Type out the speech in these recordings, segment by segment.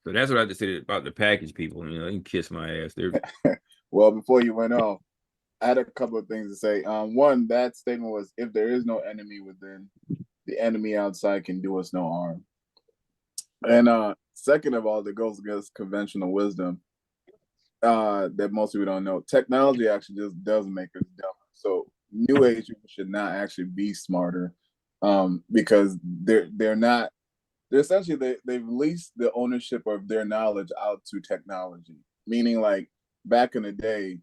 So that's what I have to say about the package people. You know, they can kiss my ass. They're Well, before you went off, I had a couple of things to say. One, that statement was, if there is no enemy within, the enemy outside can do us no harm. And second of all, that goes against conventional wisdom that most people don't know. Technology actually just does make us dumber. So new age people should not actually be smarter, because they're not. They're essentially they've leased the ownership of their knowledge out to technology. Meaning, like back in the day,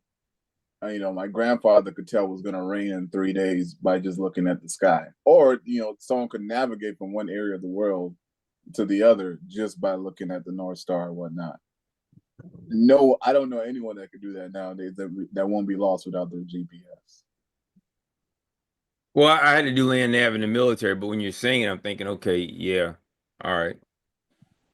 my grandfather could tell it was going to rain in 3 days by just looking at the sky, or someone could navigate from one area of the world to the other just by looking at the North Star or whatnot. No, I don't know anyone that could do that nowadays that won't be lost without their GPS. well, I had to do land nav in the military, but when you're saying it, I'm thinking, okay, yeah, all right.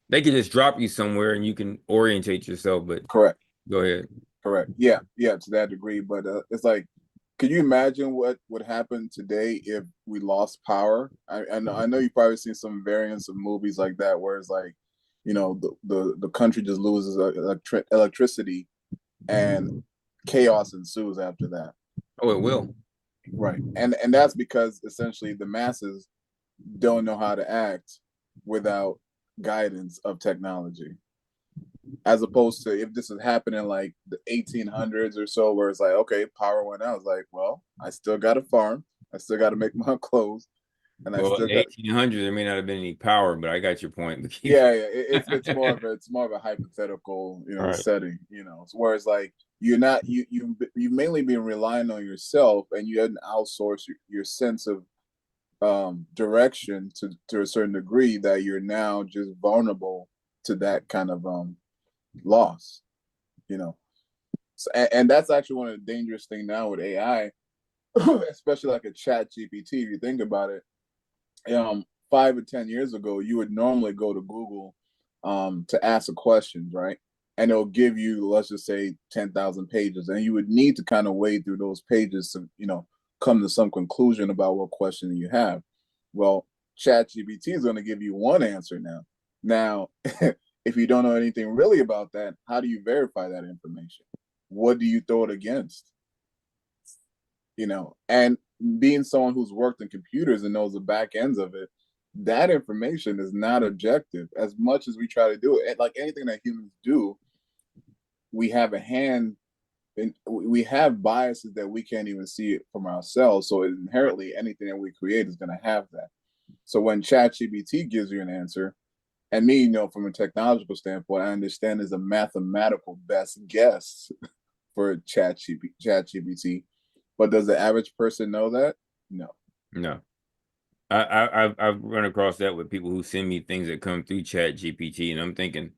They can just drop you somewhere and you can orientate yourself, but Correct. go ahead. Correct. Yeah, yeah, to that degree. But it's like, could you imagine what would happen today if we lost power? I know you've probably seen some variants of movies like that, where it's like, the country just loses electricity and chaos ensues after that. Oh, it will. Right. And that's because essentially the masses don't know how to act without guidance of technology. As opposed to if this is happening like the 1800s or so, where it's like, okay, power went out. It's like, well, I still got a farm, I still got to make my clothes, and I Well, in still the got. 1800s, there may not have been any power, but I got your point. But keep Yeah, yeah. It's more of a hypothetical, all right. setting. Whereas like you're not you mainly been relying on yourself, and you hadn't outsourced your sense of direction to a certain degree, that you're now just vulnerable to that kind of loss. You know, and that's actually one of the dangerous things now with AI, especially like a chat GPT. If you think about it, 5 or 10 years ago, you would normally go to Google to ask a question, right? And it'll give you, let's just say, 10,000 pages. And you would need to kind of wade through those pages to, come to some conclusion about what question you have. Well, chat GPT is going to give you one answer now. Now, if you don't know anything really about that, how do you verify that information? What do you throw it against? And being someone who's worked in computers and knows the back ends of it, that information is not objective. As much as we try to do it, like anything that humans do, we have a hand and we have biases that we can't even see it from ourselves. So inherently, anything that we create is going to have that. So when ChatGPT gives you an answer, and me, from a technological standpoint, I understand is a mathematical best guess for ChatGPT. But does the average person know that? No. No. I've run across that with people who send me things that come through Chat GPT, and I'm thinking,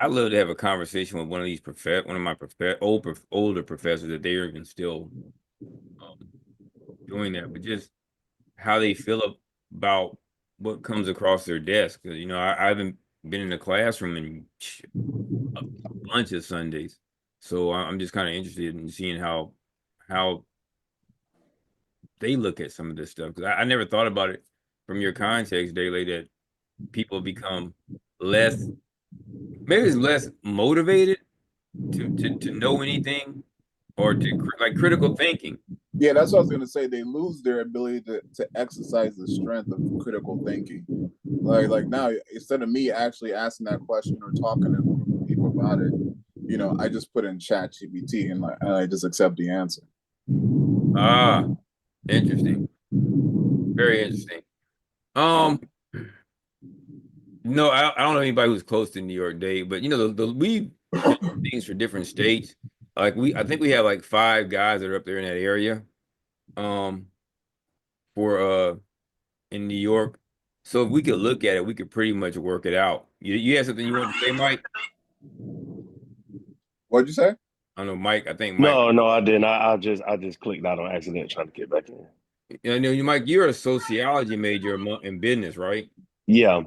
I'd love to have a conversation with one of these one of my older professors, that they are even still um, doing that, but just how they feel about what comes across their desk. Because I haven't been in the classroom in a bunch of Sundays, so I'm just kind of interested in seeing how they look at some of this stuff, because I never thought about it from your context, Daily, that people become less, maybe it's less motivated to know anything, or to like critical thinking. Yeah, that's what I was going to say. They lose their ability to exercise the strength of critical thinking. Like now, instead of me actually asking that question or talking to a group of people about it, I just put in Chat GPT and I just accept the answer. Ah, interesting. Very interesting. Um, no, I don't know anybody who's close to New York Dade, but we do things for different states. Like I think we have like 5 guys that are up there in that area. Um, for in New York. So if we could look at it, we could pretty much work it out. You had something you wanted to say, Mike? What'd you say? I don't know, Mike. I think Mike. No, no, I didn't. I just clicked out on accident trying to get back in. Mike, you're a sociology major in business, right? Yeah.